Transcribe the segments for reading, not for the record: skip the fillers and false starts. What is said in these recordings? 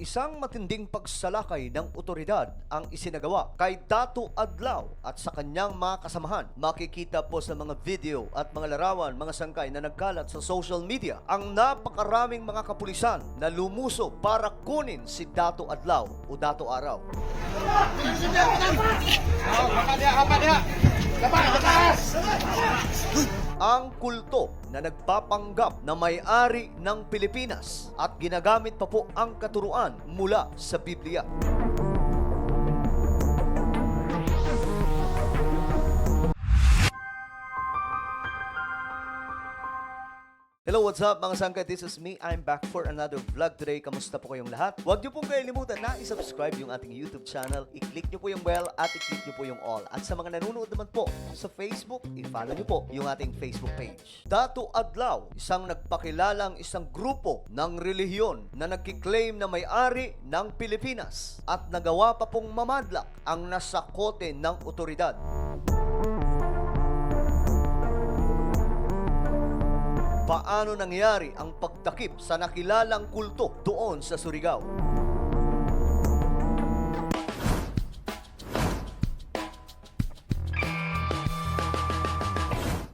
Isang matinding pagsalakay ng otoridad ang isinagawa kay Dato Adlaw at sa kanyang mga kasamahan. Makikita po sa mga video at mga larawan, mga sangkay na nagkalat sa social media ang napakaraming mga kapulisan na lumuso para kunin si Dato Adlaw o Dato Araw. Ang kulto na nagpapanggap na may-ari ng Pilipinas at ginagamit pa po ang katuruan mula sa Biblia. Hello, what's up mga sangkay? This is me. I'm back for another vlog today. Kamusta po kayong lahat? Huwag niyo pong kalimutan na i-subscribe yung ating YouTube channel. I-click niyo po yung bell at i-click niyo po yung all. At sa mga nanonood naman po sa Facebook, i-follow niyo po yung ating Facebook page. Dato Adlaw, isang nagpakilalang isang grupo ng relihiyon na nagkiklaim na may-ari ng Pilipinas at nagawa pa pong mamadlak ang nasakote ng otoridad. Paano nangyari ang pagtakip sa nakilalang kulto doon sa Surigao?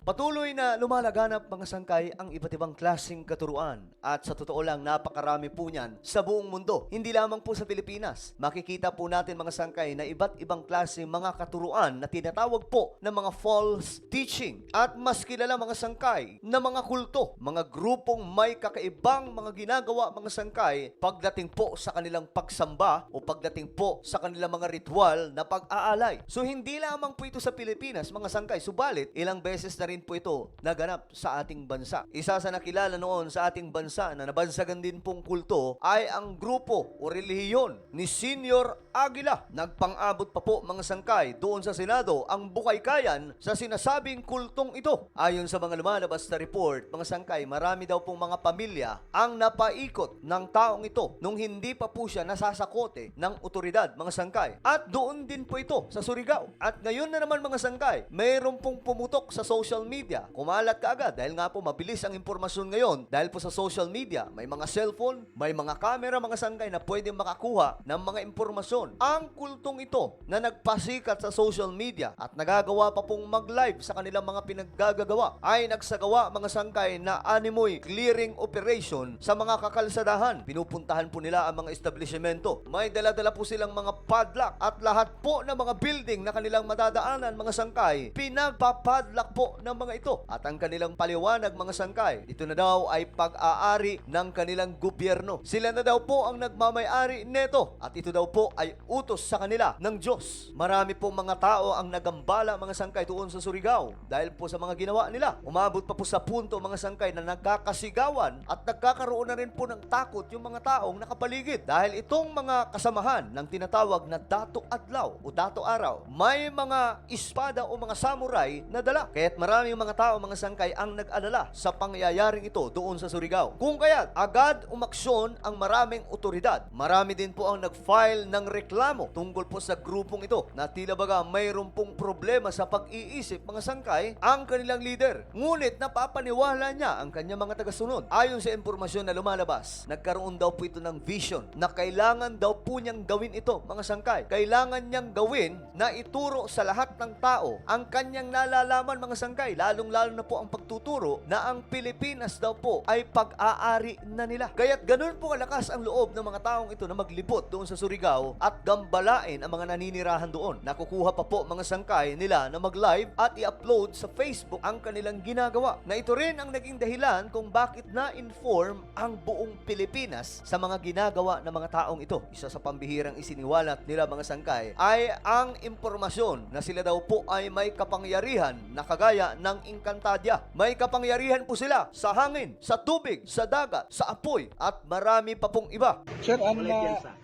Patuloy na lumalaganap mga sangkay ang iba't ibang klaseng katuruan at sa totoo lang napakarami po niyan sa buong mundo. Hindi lamang po sa Pilipinas. Makikita po natin mga sangkay na iba't ibang klaseng mga katuruan na tinatawag po na mga false teaching at mas kilala mga sangkay na mga kulto, mga grupong may kakaibang mga ginagawa mga sangkay pagdating po sa kanilang pagsamba o pagdating po sa kanilang mga ritual na pag-aalay. So hindi lamang po ito sa Pilipinas mga sangkay, subalit ilang beses na rin po ito naganap sa ating bansa. Isa sa nakilala noon sa ating bansa na nabansagan din pong kulto ay ang grupo o relihiyon ni Senior Aguila. Nagpang-abot pa po mga sangkay doon sa Senado ang bukaykayan sa sinasabing kultong ito. Ayon sa mga lumalabas na report, mga sangkay, marami daw pong mga pamilya ang napaikot ng taong ito nung hindi pa po siya nasasakote ng otoridad mga sangkay. At doon din po ito sa Surigao. At ngayon na naman mga sangkay, mayroon pong pumutok sa social media. Kumalat kaagad dahil nga po mabilis ang impormasyon ngayon dahil po sa social media may mga cellphone, may mga camera mga sangkay na pwedeng makakuha ng mga impormasyon. Ang kultong ito na nagpasikat sa social media at nagagawa pa pong mag-live sa kanilang mga pinaggagawa ay nagsagawa mga sangkay na animoy clearing operation sa mga kakalsadahan. Pinupuntahan po nila ang mga establishmento. May dala-dala po silang mga padlock at lahat po ng mga building na kanilang madadaanan mga sangkay, pinagpapadlock po ng mga ito. At ang kanilang paliwanag mga sangkay, ito na daw ay pag-aari ng kanilang gobyerno. Sila na daw po ang nagmamay-ari neto at ito daw po ay utos sa kanila ng Diyos. Marami pong mga tao ang nagambala mga sangkay doon sa Surigao dahil po sa mga ginawa nila. Umabot pa po sa punto mga sangkay na nagkakasigawan at nagkakaroon na rin po ng takot yung mga taong nakapaligid dahil itong mga kasamahan ng tinatawag na Dato Adlaw o Dato Araw, may mga espada o mga samurai na dala. Kaya't maraming mga tao, mga sangkay, ang nag-alala sa pangyayaring ito doon sa Surigao. Kung kaya't agad umaksyon ang maraming otoridad. Marami din po ang nag-file ng reklamo tungkol po sa grupong ito na tila baga mayroon pong problema sa pag-iisip, mga sangkay, ang kanilang leader. Ngunit napapaniwala niya ang kanyang mga tagasunod. Ayon sa impormasyon na lumalabas, nagkaroon daw po ito ng vision na kailangan daw po niyang gawin ito, mga sangkay. Kailangan niyang gawin na ituro sa lahat ng tao ang kanyang nalalaman, mga sangkay, lalong-lalo na po ang pagtuturo na ang Pilipinas daw po ay pag-aari na nila. Kaya't ganun po kalakas ang loob ng mga taong ito na maglibot doon sa Surigao at gambalain ang mga naninirahan doon. Nakukuha pa po mga sangkay nila na mag-live at i-upload sa Facebook ang kanilang ginagawa. Na ito rin ang naging dahilan kung bakit na-inform ang buong Pilipinas sa mga ginagawa ng mga taong ito. Isa sa pambihirang isiniwalat nila mga sangkay ay ang impormasyon na sila daw po ay may kapangyarihan na kagaya ng Encantadia. May kapangyarihan po sila sa hangin, sa tubig, sa dagat, sa apoy, at marami pa pong iba. Sir,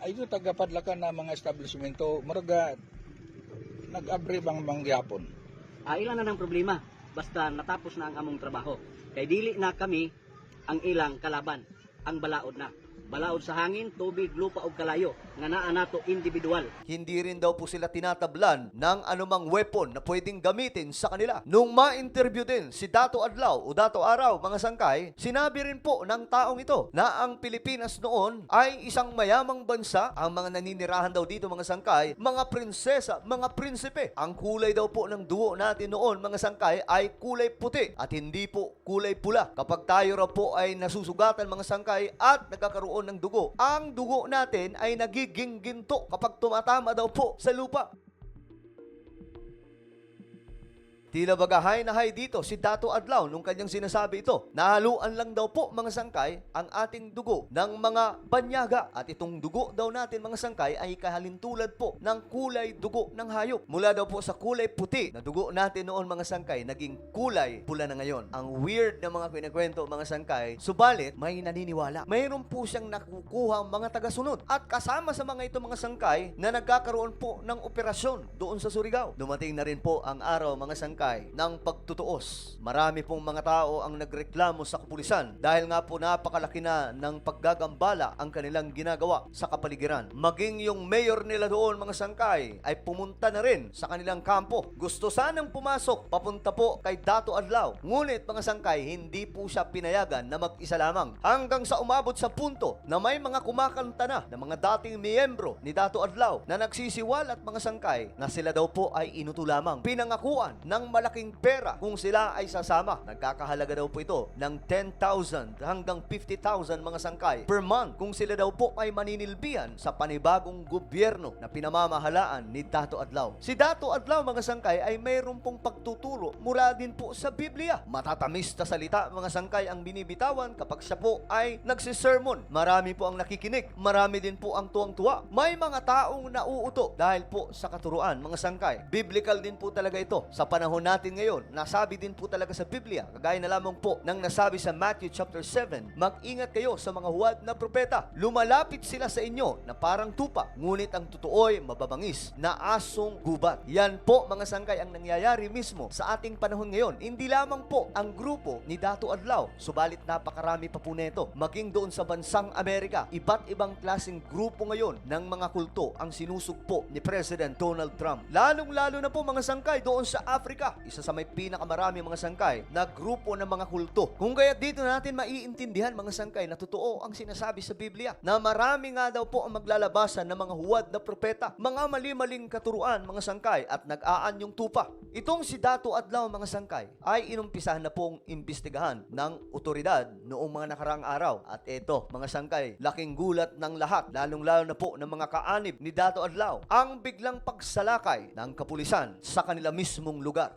ito tagapadlakan na mga establishmento, maraga nag-abre bang mangyapon? Ilan na ng problema, basta natapos na ang among trabaho. Kay dili na kami ang ilang kalaban, ang balaod na. balaod sa hangin, tubig, lupa ug kalayo nga naa nato individual. Hindi rin daw po sila tinatablan ng anumang weapon na pwedeng gamitin sa kanila. Nung ma-interview din si Dato Adlaw o Dato Araw, mga sangkay, sinabi rin po ng taong ito na ang Pilipinas noon ay isang mayamang bansa. Ang mga naninirahan daw dito, mga sangkay, mga prinsesa, mga prinsipe. Ang kulay daw po ng dugo natin noon, mga sangkay, ay kulay puti at hindi po kulay pula. Kapag tayo raw po ay nasusugatan, mga sangkay, at nagkakaroon ng dugo, ang dugo natin ay nagiging ginto kapag tumatama daw po sa lupa. Tila bagahay na hay dito si Dato Adlaw nung kanyang sinasabi ito. Nahaluan lang daw po, mga sangkay, ang ating dugo ng mga banyaga. At itong dugo daw natin, mga sangkay, ay kahalintulad po ng kulay dugo ng hayop. Mula daw po sa kulay puti na dugo natin noon, mga sangkay, naging kulay pula na ngayon. Ang weird na mga kinikwento, mga sangkay, subalit may naniniwala. Mayroon po siyang nakukuha mga tagasunod. At kasama sa mga ito, mga sangkay, na nagkakaroon po ng operasyon doon sa Surigao. Dumating na rin po ang araw, mga sangkay, ng pagtutuos. Marami pong mga tao ang nagreklamo sa kapulisan dahil nga po napakalaki na ng paggagambala ang kanilang ginagawa sa kapaligiran. Maging yung mayor nila doon, mga sangkay, ay pumunta na rin sa kanilang kampo. Gusto sanang pumasok papunta po kay Dato Adlaw. Ngunit, mga sangkay, hindi po siya pinayagan na mag-isa lamang. Hanggang sa umabot sa punto na may mga kumakanta na ng mga dating miyembro ni Dato Adlaw na nagsisiwalat, mga sangkay, na sila daw po ay inuto lamang. Pinangakuan ng malaking pera kung sila ay sasama. Nagkakahalaga daw po ito ng 10,000 hanggang 50,000, mga sangkay, per month kung sila daw po ay maninilbihan sa panibagong gobyerno na pinamamahalaan ni Dato Adlaw. Si Dato Adlaw, mga sangkay, ay mayroon pong pagtuturo mula din po sa Biblia. Matatamis na salita, mga sangkay, ang binibitawan kapag siya po ay nagsisermon. Marami po ang nakikinig. Marami din po ang tuwang-tuwa. May mga taong nauuto dahil po sa katuruan, mga sangkay. Biblical din po talaga ito sa panahon natin ngayon. Nasabi din po talaga sa Biblia, kagaya na lamang po ng nasabi sa Matthew chapter 7, mag-ingat kayo sa mga huwad na propeta. Lumalapit sila sa inyo na parang tupa, ngunit ang totoo'y mababangis na asong gubat. Yan po, mga sangkay, ang nangyayari mismo sa ating panahon ngayon. Hindi lamang po ang grupo ni Dato Adlaw, subalit napakarami pa po nito. Maging doon sa bansang Amerika, iba't ibang klaseng grupo ngayon ng mga kulto ang sinusugpo ni President Donald Trump. Lalong-lalo na po, mga sangkay, doon sa Africa, isa sa may pinakamarami, mga sangkay, na grupo ng mga kulto. Kung kaya dito natin maiintindihan, mga sangkay, na totoo ang sinasabi sa Biblia, na marami nga daw po ang maglalabasan ng mga huwad na propeta, mga mali-maling katuruan, mga sangkay, at nag-aanyong tupa. Itong si Dato Adlaw, mga sangkay, ay inumpisahan na pong imbestigahan ng otoridad noong mga nakaraang araw. At ito, mga sangkay, laking gulat ng lahat, lalong-lalo na po ng mga kaanib ni Dato Adlaw, ang biglang pagsalakay ng kapulisan sa kanila mismong lugar.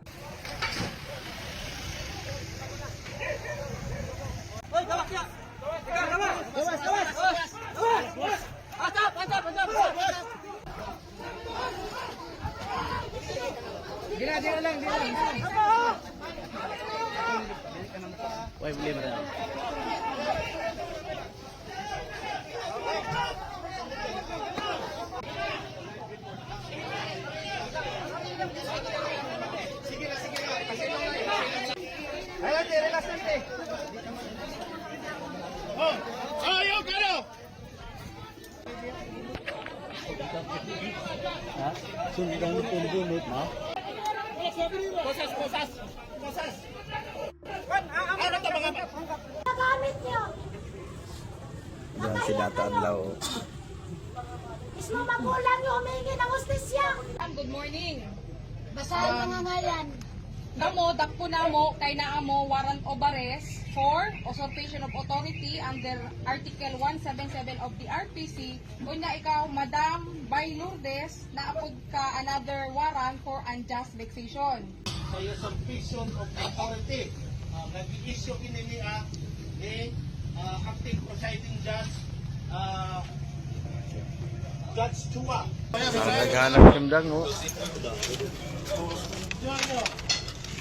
Why boleh mereka? Sundang bunut, no? Yan si Dato Adlaw. Mismo magulang yung humingi ng hustisya. Good morning. Basahin mo nga ngayon. Kamo, dakpo na mo, kay naa mo warrant of arrest for usurpation of authority under Article 177 of the RPC. Una ikaw, Madam Bay Lourdes, naapod ka another warrant for unjust vexation. Sa usurpation of authority, nag-i-issue kini niya ni acting presiding judge, Judge Chua. Naghanap siyang oh.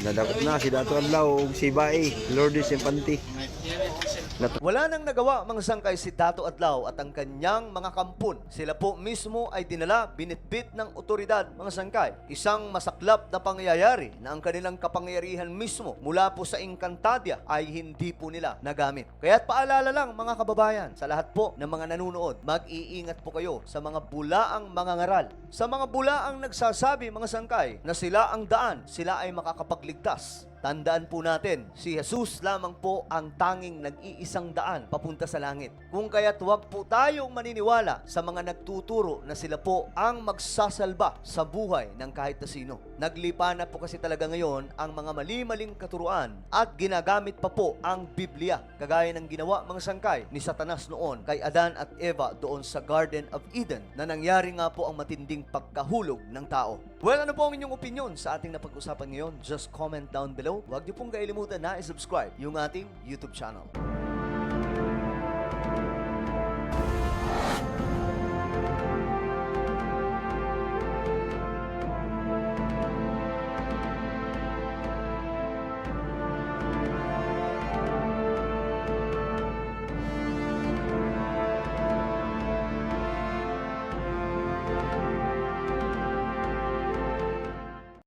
Nadakot na si Dato Adlaw ug si Bae, Lourdes Infante. Wala nang nagawa mga sangkay si Dato Adlaw at ang kanyang mga kampon. Sila po mismo ay dinala, binitbit ng otoridad mga sangkay. Isang masaklap na pangyayari na ang kanilang kapangyarihan mismo mula po sa Encantadia ay hindi po nila nagamit. Kaya't paalala lang mga kababayan sa lahat po ng mga nanunood, mag-iingat po kayo sa mga bulaang mga ngaral. Sa mga bulaang nagsasabi mga sangkay na sila ang daan, sila ay makakapagligtas. Tandaan po natin, si Jesus lamang po ang tanging nag-iisang daan papunta sa langit. Kung kaya't huwag po tayong maniniwala sa mga nagtuturo na sila po ang magsasalba sa buhay ng kahit na sino. Naglipa na po kasi talaga ngayon ang mga mali-maling katuruan at ginagamit pa po ang Biblia. Kagaya ng ginawa mga sangkay ni Satanas noon kay Adan at Eva doon sa Garden of Eden na nangyari nga po ang matinding pagkahulog ng tao. Well, ano po ang inyong opinion sa ating napag-usapan ngayon? Just comment down below. Huwag niyo pong kailimutan na i-subscribe yung ating YouTube channel.